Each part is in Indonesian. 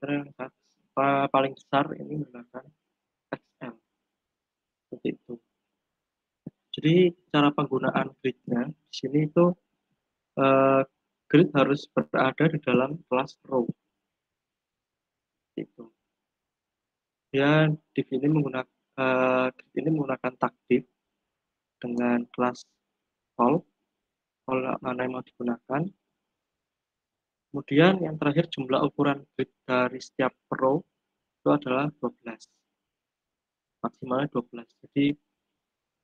diameter yang paling besar ini menggunakan XL, seperti itu. Jadi cara penggunaan grid-nya di sini itu grid harus berada di dalam kelas row. Itu. Dia div ini menggunakan grid ini menggunakan taktif dengan kelas call mana yang mau digunakan. Kemudian yang terakhir jumlah ukuran grid dari setiap row itu adalah 12. Maksimalnya 12. Jadi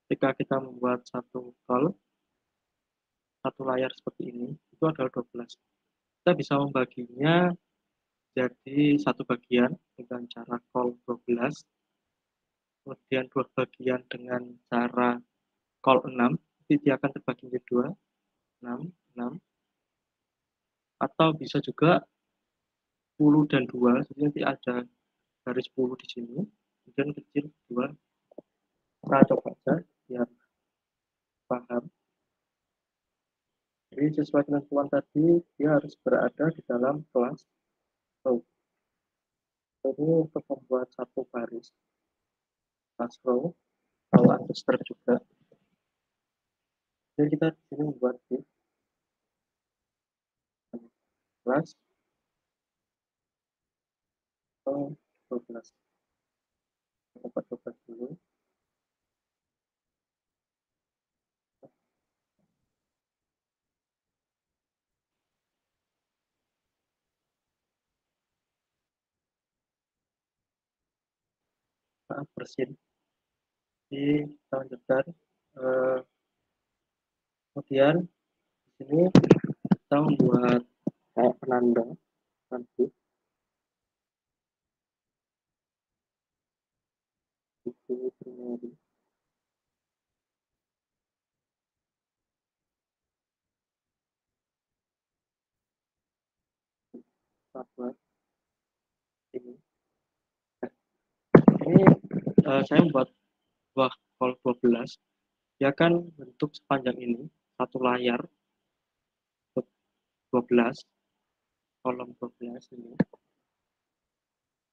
ketika kita membuat satu call, satu layar seperti ini, itu adalah 12. Kita bisa membaginya jadi satu bagian dengan cara call 12, kemudian dua bagian dengan cara call 6, jadi dia akan terbagi menjadi 2, 6, 6, atau bisa juga 10 dan 2, jadi nanti ada garis 10 di sini, kemudian kecil 2. Kita coba aja biar paham. Jadi sesuai ketentuan tadi, dia harus berada di dalam kelas row. Ini untuk membuat satu baris kelas row, kalau ancestor juga. Jadi kita di sini membuat div kelas row 12. Coba dulu. Bersin. Jadi kita lanjutkan. Kemudian di sini kita membuat kayak penanda nanti itu primary. Buat ini. Ini saya membuat buah call 12. Dia kan bentuk sepanjang ini, satu layar untuk 12, kolom 12 ini.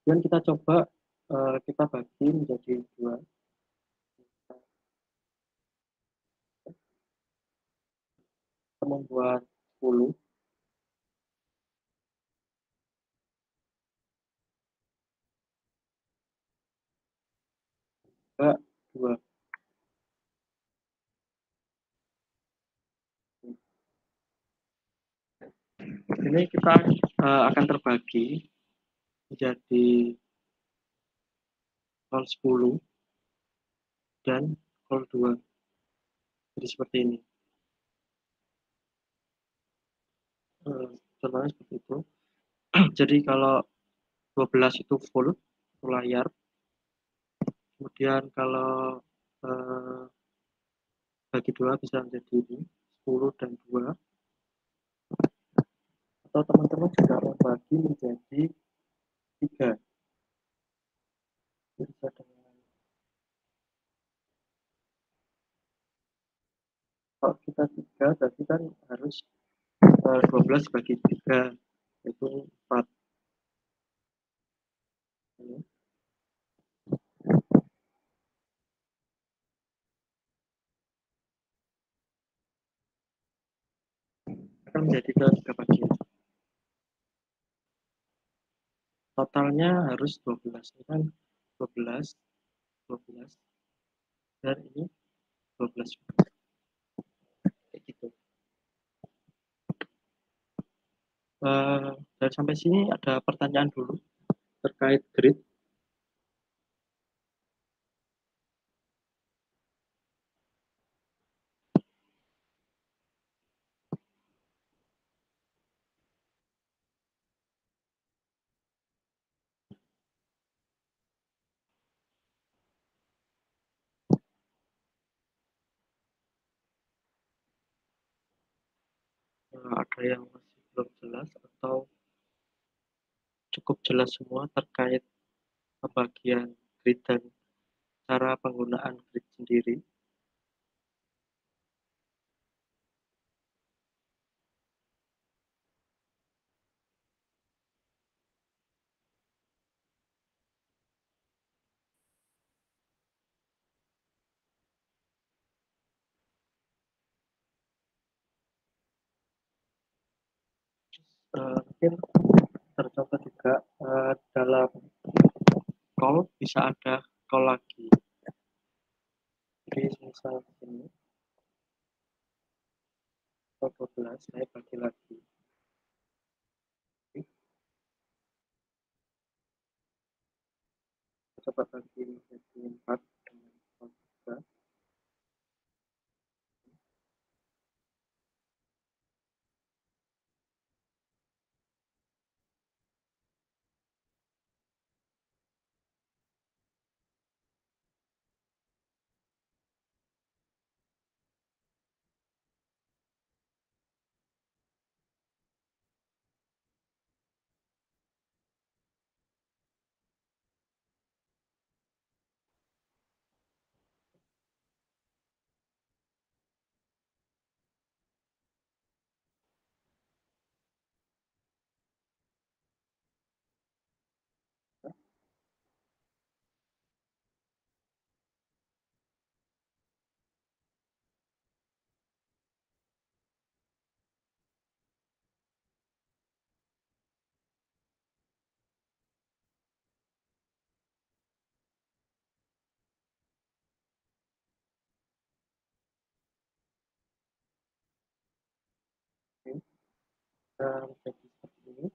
Dan kita coba kita bagi menjadi 2. Kita membuat 10. Juga 2. Ini kita akan terbagi menjadi call 10 dan call 2. Jadi seperti ini. Contohnya seperti itu. Jadi kalau 12 itu full layar. Kemudian kalau bagi 2 bisa menjadi 10 dan 2. Atau teman-teman juga membagi menjadi 3. Bisa dengan kalau kita 3 berarti kan harus 12 bagi 3 itu 4. Ini akan menjadi ke 3 bagian. Totalnya harus 12. Ini kan 12, 12, dan ini 12. Kayak gitu. Dan sampai sini ada pertanyaan dulu terkait grid. Ada yang masih belum jelas atau cukup jelas semua terkait pembagian grid dan cara penggunaan grid sendiri? Mungkin tercontoh juga dalam call bisa ada call lagi. Jadi misal ini 12 saya bagi lagi. Coba bagi menjadi 4 dengan call 3. Dan jadi seperti ini.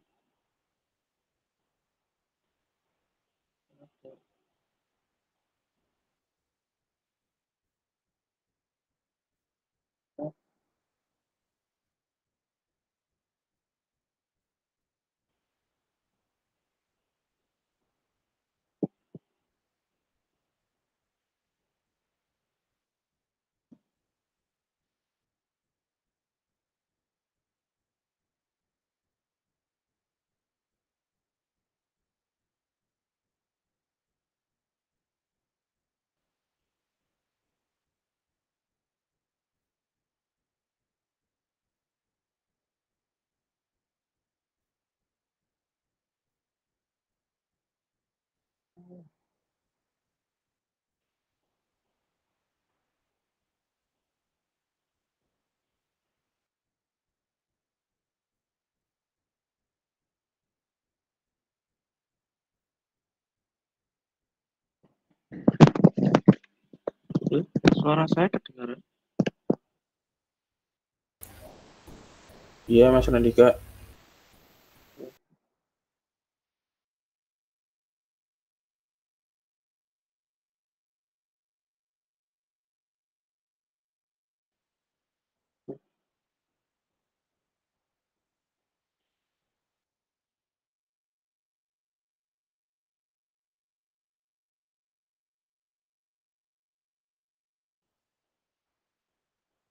Suara saya kedengaran? Iya, Mas Nandika.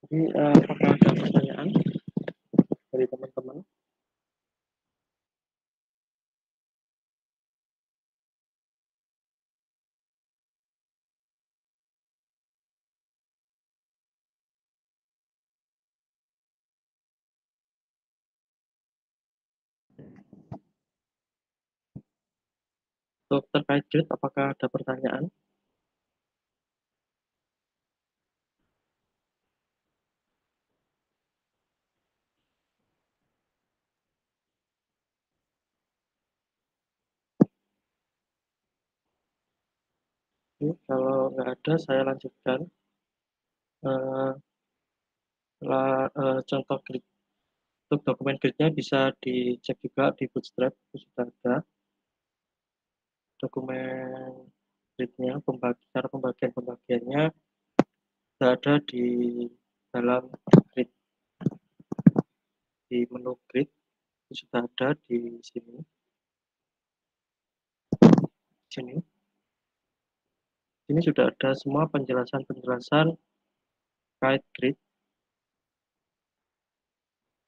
Jadi apakah ada pertanyaan dari teman-teman? Untuk terkait grid, apakah ada pertanyaan? Kalau nggak ada, saya lanjutkan. Uh, contoh grid. Untuk dokumen gridnya bisa dicek juga di Bootstrap, itu sudah ada dokumen gridnya, cara pembagian-pembagiannya sudah ada di dalam grid, di menu grid, itu sudah ada di sini. Sini. Ini sudah ada semua penjelasan-penjelasan terkait grid,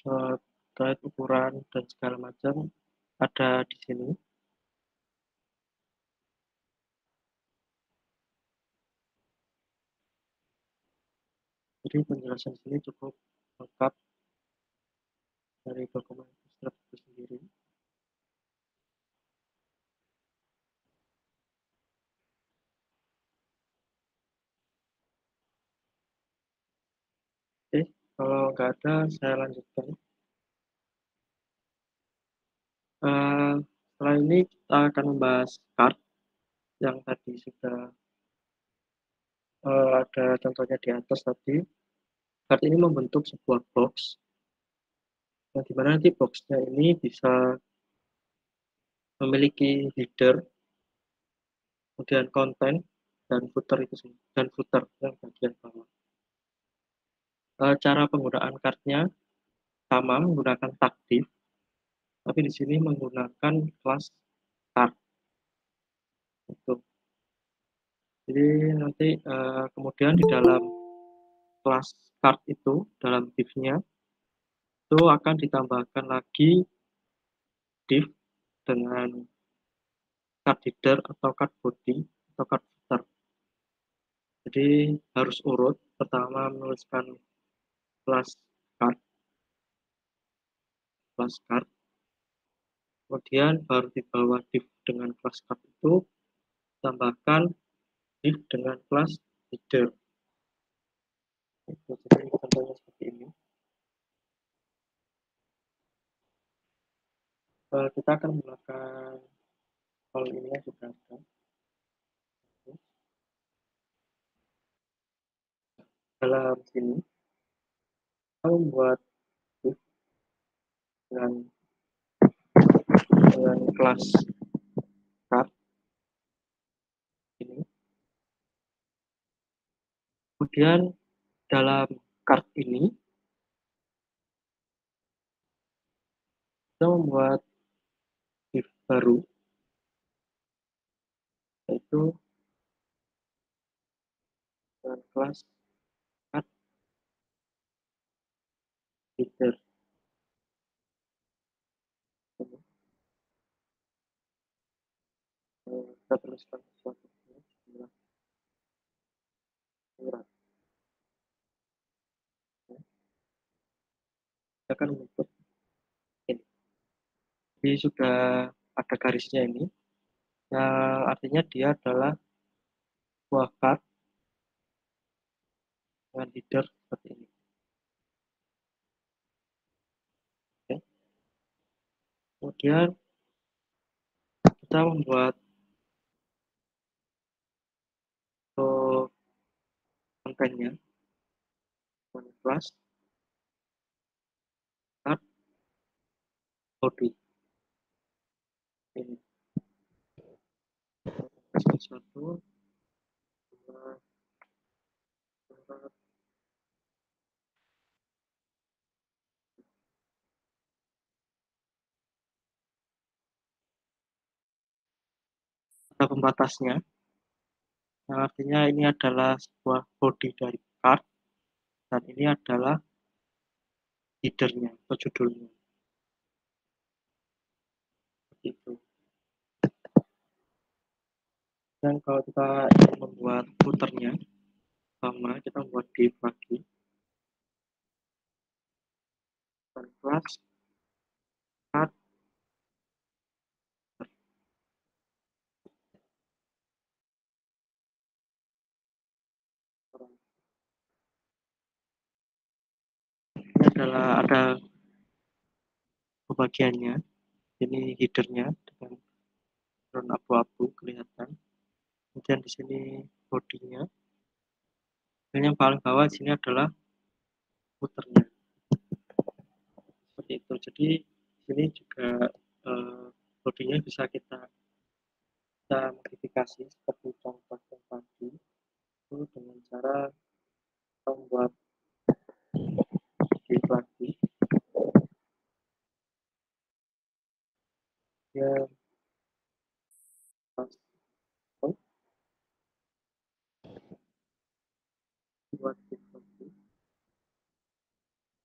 terkait ukuran dan segala macam ada di sini. Jadi penjelasan di sini cukup lengkap dari dokumen Bootstrap itu sendiri. Oke, kalau nggak ada, saya lanjutkan. Setelah ini kita akan membahas card yang tadi sudah ada contohnya di atas tadi. Card ini membentuk sebuah box, yang dimana nanti boxnya ini bisa memiliki header, kemudian konten, dan footer itu sendiri, dan footer yang bagian bawah. Cara penggunaan cardnya sama menggunakan tag div, tapi di sini menggunakan kelas card. Itu. Jadi nanti kemudian di dalam kelas card itu, dalam div-nya, itu akan ditambahkan lagi div dengan card header atau card body atau card footer. Jadi harus urut, pertama menuliskan kelas card, kemudian baru di bawah div dengan kelas card itu tambahkan div dengan kelas header. Itu jadi contohnya seperti ini. Kita akan menggunakan kalau ini yang sudah ada. Dalam sini kita membuat div dengan kelas card ini. Kemudian dalam card ini kita membuat div baru, yaitu dengan kelas card header. Kita tuliskan sesuatu kita akan membentuk ini. Jadi sudah ada garisnya ini, yang artinya dia adalah buah card dengan header seperti ini. Oke. Kemudian kita membuat kontennya dengan kelas card body ini. Satu, dua, ada pembatasnya, yang artinya ini adalah sebuah body dari card dan ini adalah headernya atau judulnya. Itu. Dan kalau kita ingin membuat footernya, sama kita membuat div lagi dan kelas card. Ini adalah ada pembagiannya, ini headernya dengan background abu-abu kelihatan, kemudian di sini bodinya, dan yang paling bawah di sini adalah footernya. Seperti itu. Jadi di sini juga bodinya bisa kita modifikasi seperti contoh yang tadi, itu dengan cara membuat div lagi, ya buat div lagi.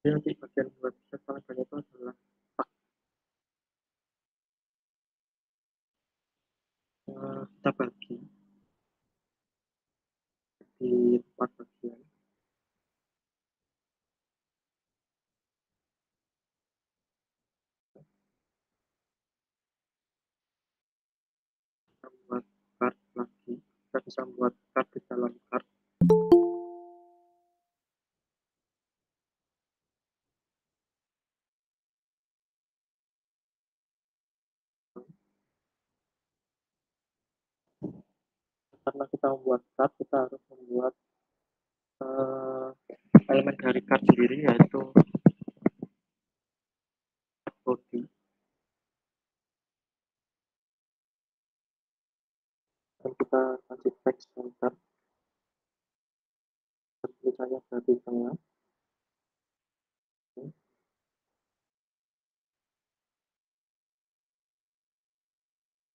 Jadi nanti bagian buat kesalahan itu adalah kita bagi di 4 bagian. Kita membuat card lagi, kita bisa membuat card di dalam card. karena kita membuat card, kita harus membuat elemen dari card sendiri, yaitu card body. Dan kita kasih text center, tulisannya dari tengah.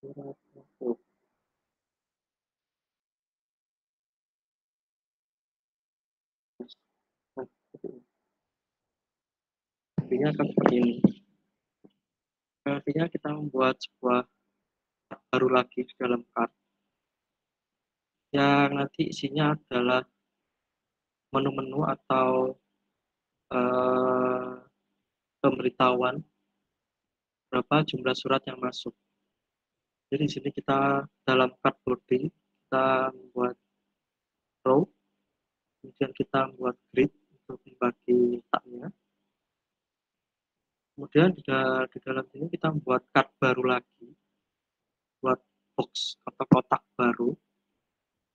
Masuk. Nah, artinya akan seperti ini. Artinya kita membuat sebuah card baru lagi di dalam card, yang nanti isinya adalah menu-menu atau pemberitahuan berapa jumlah surat yang masuk. Jadi di sini kita dalam card body kita membuat row, kemudian kita membuat grid untuk membagi letaknya. Kemudian di dalam sini kita membuat card baru lagi, buat box atau kotak baru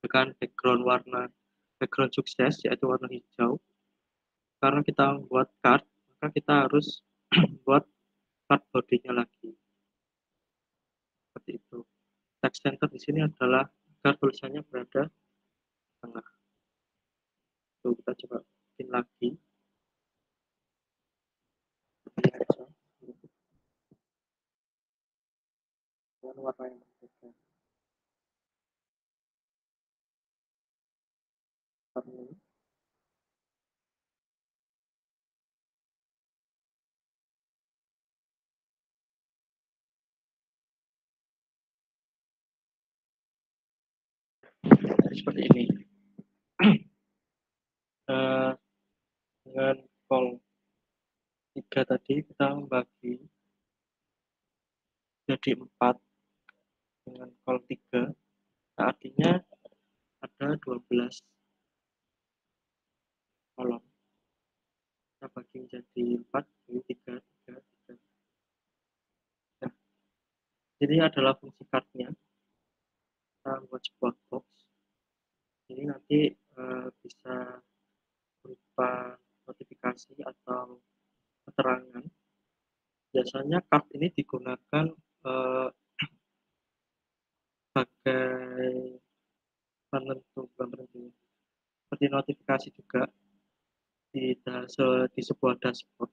dengan background sukses, yaitu warna hijau. Karena kita membuat card, maka kita harus membuat card bodinya lagi. Seperti itu. Text center di sini adalah agar tulisannya berada di tengah. Tuh, kita coba bikin lagi. Dengan warna yang berbeda. Warna seperti ini. Dengan call 3 tadi kita membagi jadi 4 dengan call 3. Nah, artinya ada 12 kolom. Kita bagi menjadi 4, jadi 3, 3, 3. Nah, jadi adalah fungsi cardnya. Kita membuat sebuah box. Ini nanti bisa berupa notifikasi atau keterangan. Biasanya card ini digunakan sebagai penentu, seperti notifikasi juga di sebuah dashboard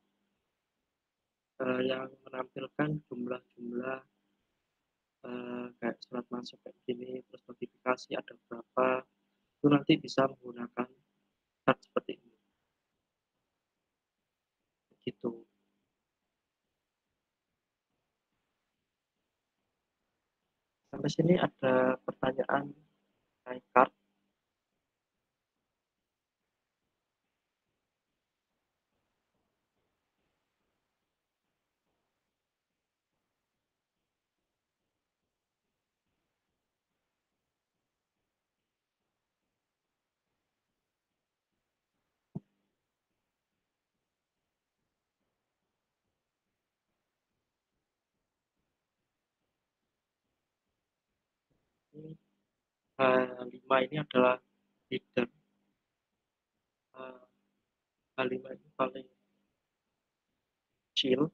yang menampilkan jumlah-jumlah kayak surat masuk kayak gini, terus notifikasi ada berapa, itu nanti bisa menggunakan card seperti ini. Gitu. Sampai sini ada pertanyaan mengenai card. Ini H5 ini adalah leader. H5 ini paling kecil,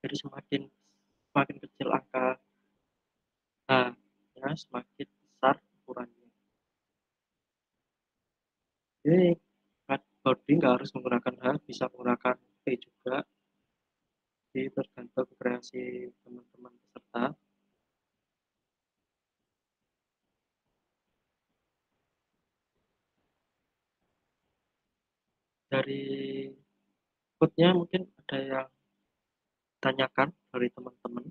jadi semakin kecil angka H-nya, semakin besar ukurannya. Jadi coding nggak harus menggunakan H, bisa menggunakan P juga. Jadi tergantung kreasi teman-teman peserta. Dari code-nya mungkin ada yang tanyakan dari teman-teman.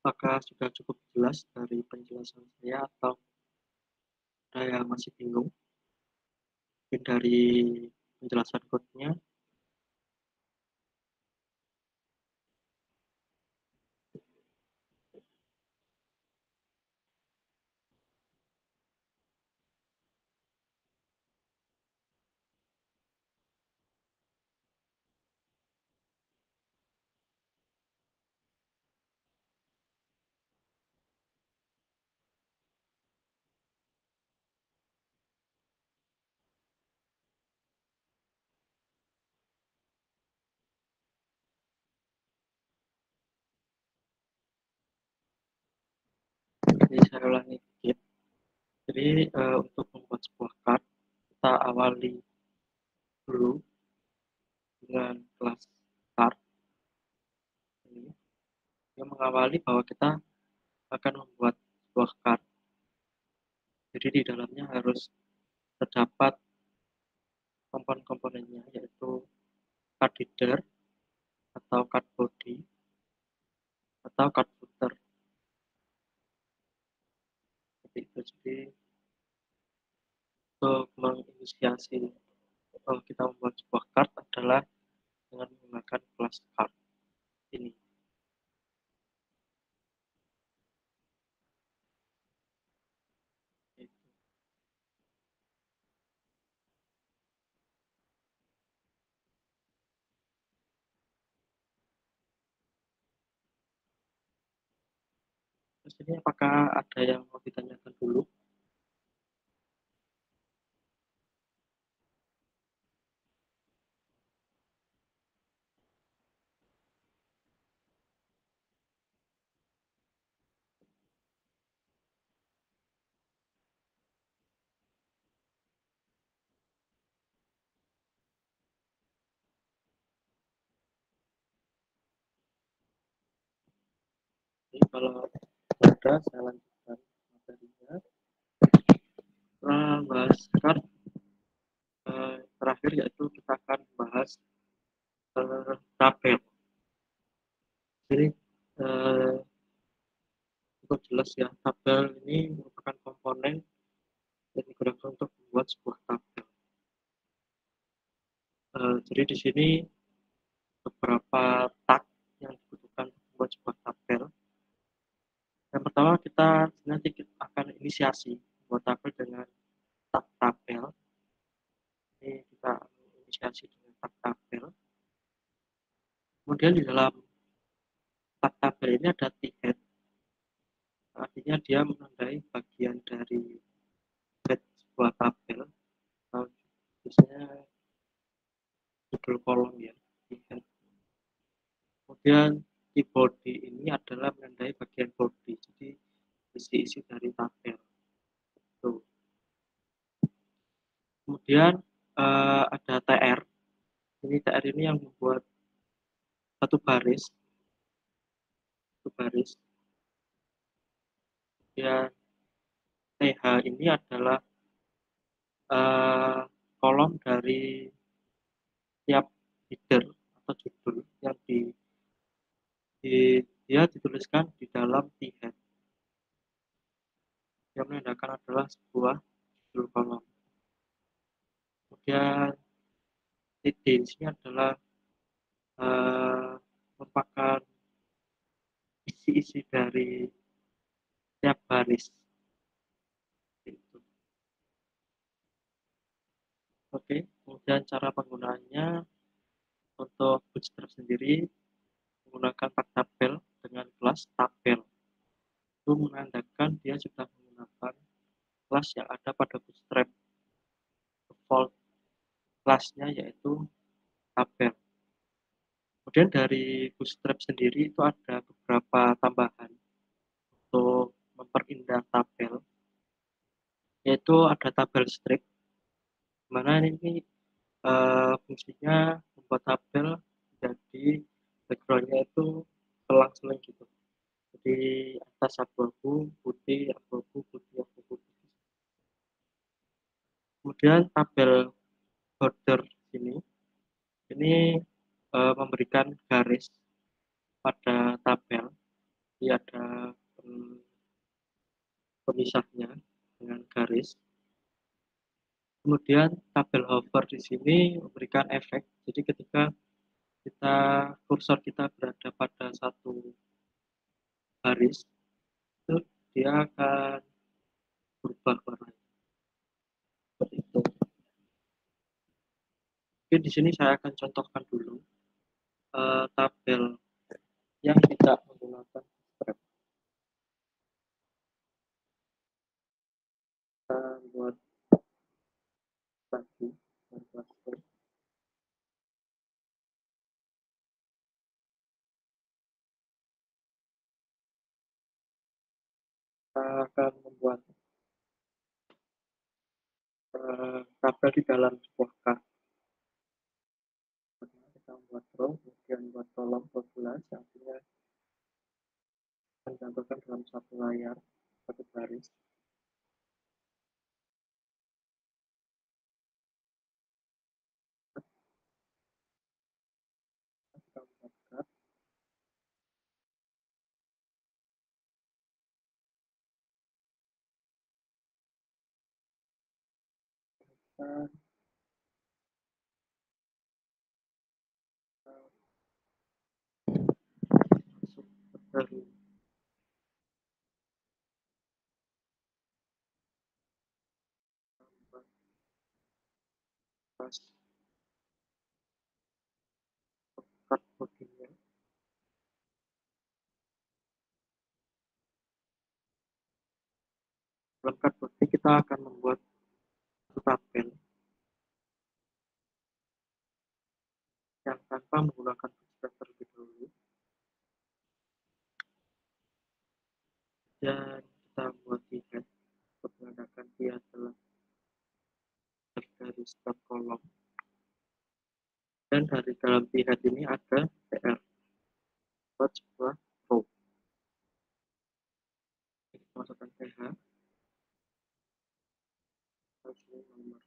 Apakah sudah cukup jelas dari penjelasan saya atau ada yang masih bingung mungkin dari penjelasan code-nya? Jadi saya ulangi dikit. Jadi untuk membuat sebuah card, kita awali dulu dengan kelas card ini yang mengawali bahwa kita akan membuat sebuah card. Jadi di dalamnya harus terdapat komponen-komponennya, yaitu card header atau card body atau card footer. Seperti itu. Jadi untuk menginisiasi kita membuat sebuah card adalah dengan menggunakan kelas card ini. Terus ini apakah ada yang mau ditanyakan dulu? Jadi kalau sudah, saya lanjutkan materinya. Setelah bahas card, terakhir yaitu kita akan bahas tabel. Jadi untuk jelas ya, tabel ini merupakan komponen yang digunakan untuk membuat sebuah tabel. Jadi di sini beberapa tag yang dibutuhkan untuk membuat sebuah tabel. Yang pertama kita nanti akan inisiasi membuat tabel dengan tag tabel. Ini kita inisiasi dengan tag tabel. Kemudian di dalam tag tabel ini ada t-head, artinya dia menandai bagian dari head sebuah tabel atau biasanya judul kolom ya, t-head. Kemudian di body ini adalah menandai bagian body, jadi isi-isi dari tabel. Tuh. Kemudian ada TR. Ini TR ini yang membuat satu baris, satu baris. Kemudian TH ini adalah kolom dari tiap header atau judul yang dia dituliskan di dalam t-head. Yang menandakan adalah sebuah judul kolom. Kemudian TD di sini adalah merupakan isi-isi dari tiap baris. Gitu. Oke, kemudian cara penggunaannya untuk Bootstrap sendiri menggunakan tag tabel dengan kelas tabel. Itu menandakan dia sudah menggunakan kelas yang ada pada Bootstrap. Default kelasnya yaitu tabel. Kemudian dari Bootstrap sendiri itu ada beberapa tambahan untuk memperindah tabel, yaitu ada tabel strip, mana ini fungsinya membuat tabel jadi backgroundnya itu selang-seling gitu. Jadi atas abu-abu, putih, abu-abu, putih, abu-abu. Kemudian tabel border ini memberikan garis pada tabel. Jadi ada pemisahnya dengan garis. Kemudian tabel hover di sini memberikan efek, jadi ketika kursor kita berada pada satu baris, itu dia akan berubah warnanya, seperti itu. Oke, di sini saya akan contohkan dulu tabel yang tidak menggunakan strap. Kita buat lagi, membuat strap. Kita akan membuat tabel di dalam sebuah kartu. Kita membuat row, kemudian buat kolom 12, yang artinya mencantumkan dalam satu layar, satu baris. Kita membuat cut, dan masuk ke dalam pas cut bodinya. Dalam cut body kita akan membuat satu tabel yang tanpa menggunakan bootstrap terlebih dahulu, dan kita buat di head untuk menggunakan dia adalah dari setiap kolom, dan dari dalam di head ini ada PR buat sebuah row. Kita masukkan PH, terus nomor,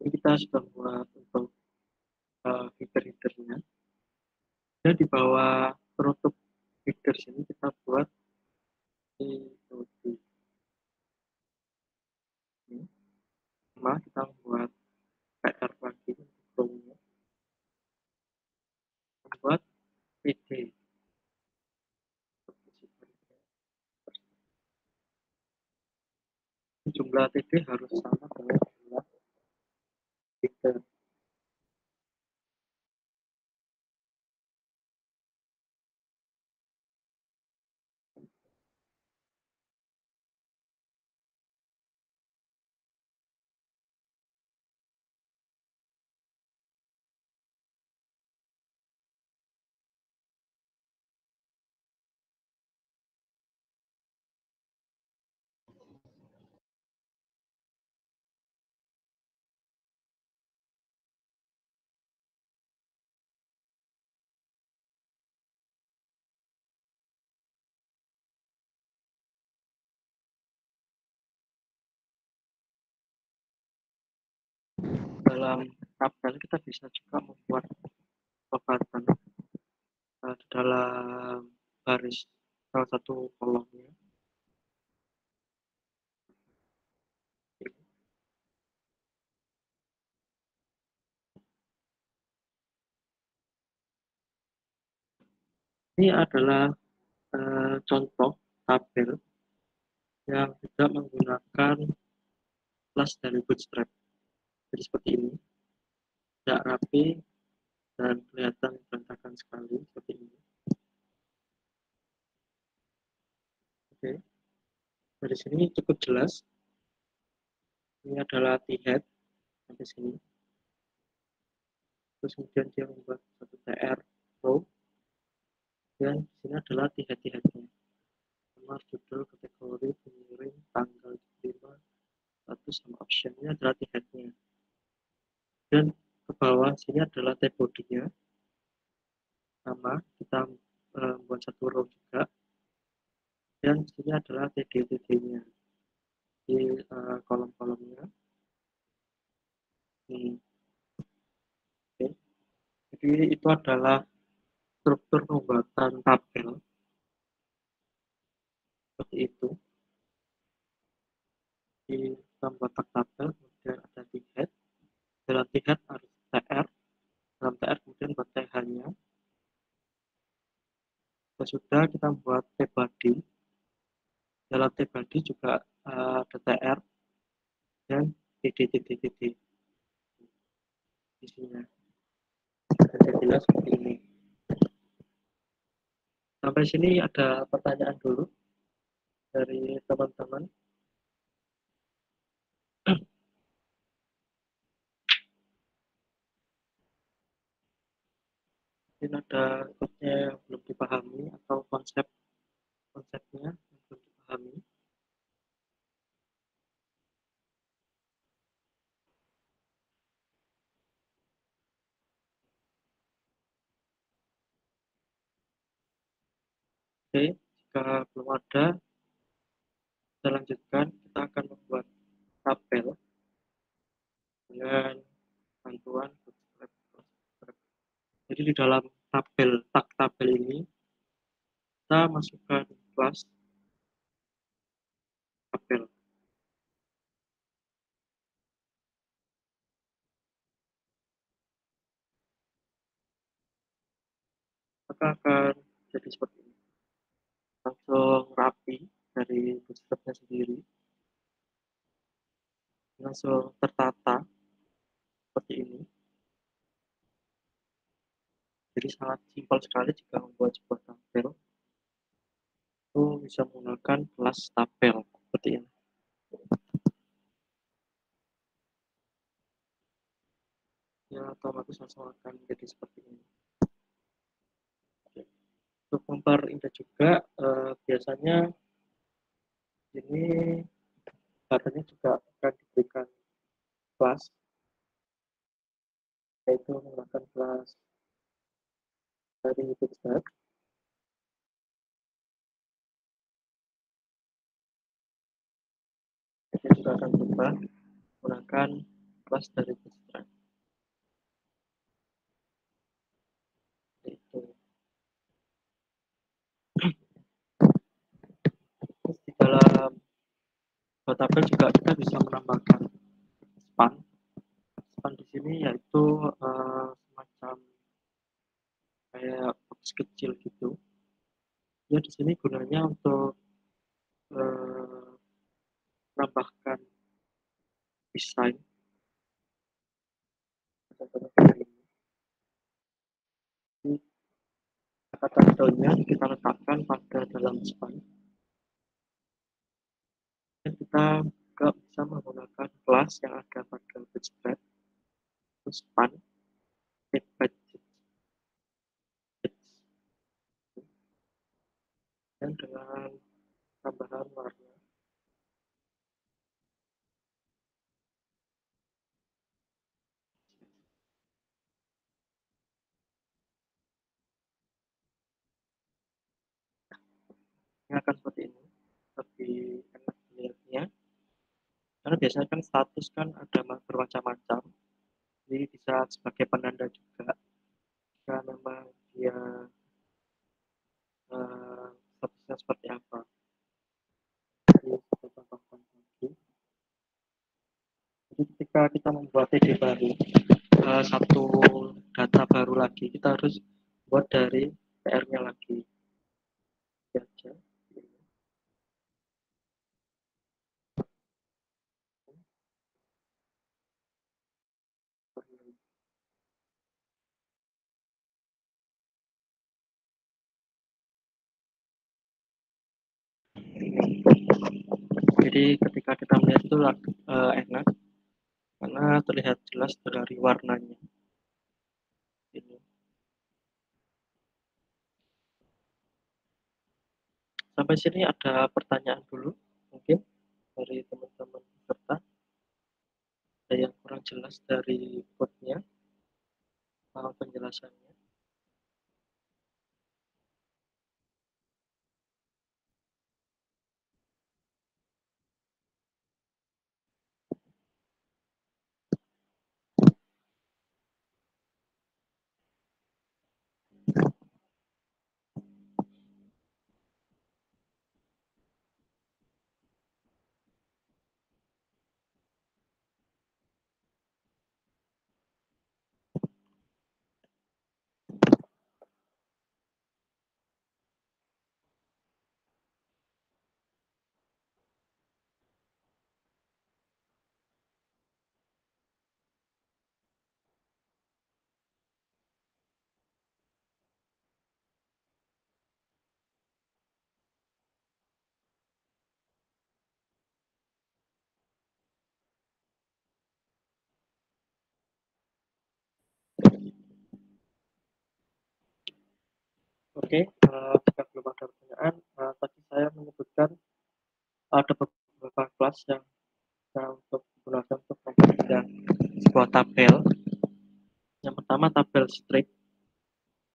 ini kita sudah buat untuk header-headernya. Dan di bawah penutup header ini kita buat ini, sama kita membuat PR lagi untuk row-nya, membuat PD. Jumlah TD harus sama dengan jumlah header. Dalam tabel kita bisa juga membuat button di dalam baris salah satu kolomnya. Ini adalah contoh tabel yang tidak menggunakan kelas dari Bootstrap. Jadi seperti ini, tidak rapi dan kelihatan berantakan sekali seperti ini. Oke, dari sini cukup jelas. Ini adalah T-head sampai sini. terus kemudian dia membuat satu TR row, dan di sini adalah head-nya, nomor, judul, kategori, pengirim, tanggal diterima, status, sama optionnya adalah head-nya. Dan ke bawah sini adalah body-nya, sama kita buat satu row juga, dan di sini adalah TD-nya di kolom-kolomnya. Oke. Jadi itu adalah struktur pembuatan tabel seperti itu. Di membuat tabel, kemudian ada head, dalam head harus TR, dalam TR kemudian buat TH-nya. Sudah kita buat T-body, dalam T-body juga ada TR dan TD isinya. Dan jelas seperti ini. Sampai sini ada pertanyaan dulu dari teman-teman. Mungkin ada yang belum dipahami atau konsepnya yang belum dipahami. Oke, jika belum ada, kita lanjutkan. Kita akan membuat tabel dengan bantuan Bootstrap. Jadi di dalam tag tabel ini kita masukkan kelas tabel. Maka akan jadi seperti ini. Langsung rapi dari Bootstrap-nya sendiri. Langsung tertata seperti ini. Jadi sangat simpel sekali jika membuat sebuah tabel. Itu bisa menggunakan kelas tabel seperti ini. Ya, otomatis langsung akan menjadi seperti ini. Untuk memperindah juga, biasanya ini katanya juga akan diberikan kelas, yaitu menggunakan kelas dari Bootstrap. Kita juga akan coba menggunakan kelas dari Bootstrap. Itu. Terus di dalam tabel juga kita bisa menambahkan span. Span di sini yaitu semacam kayak box kecil gitu. Ya di sini gunanya untuk menambahkan desain. Kata downnya kita letakkan pada dalam span. Dan kita juga bisa menggunakan kelas yang ada pada Bootstrap, span, budget, dan dengan tambahan warna. Ini akan seperti ini, lebih enak dilihatnya. Karena biasanya kan status kan ada bermacam-macam, jadi bisa sebagai penanda juga jika memang dia statusnya seperti apa. Jadi kita tambahkan lagi. Jadi ketika kita membuat TD baru, satu data baru lagi, kita harus buat dari PR-nya lagi. Aja. Jadi ketika kita melihat itu enak karena terlihat jelas dari warnanya. Sampai sini ada pertanyaan dulu mungkin dari teman-teman peserta, ada yang kurang jelas dari code-nya atau penjelasannya? Oke, jika belum ada pertanyaan, tadi saya menyebutkan ada beberapa kelas yang bisa untuk digunakan untuk membuat sebuah tabel. Yang pertama tabel string.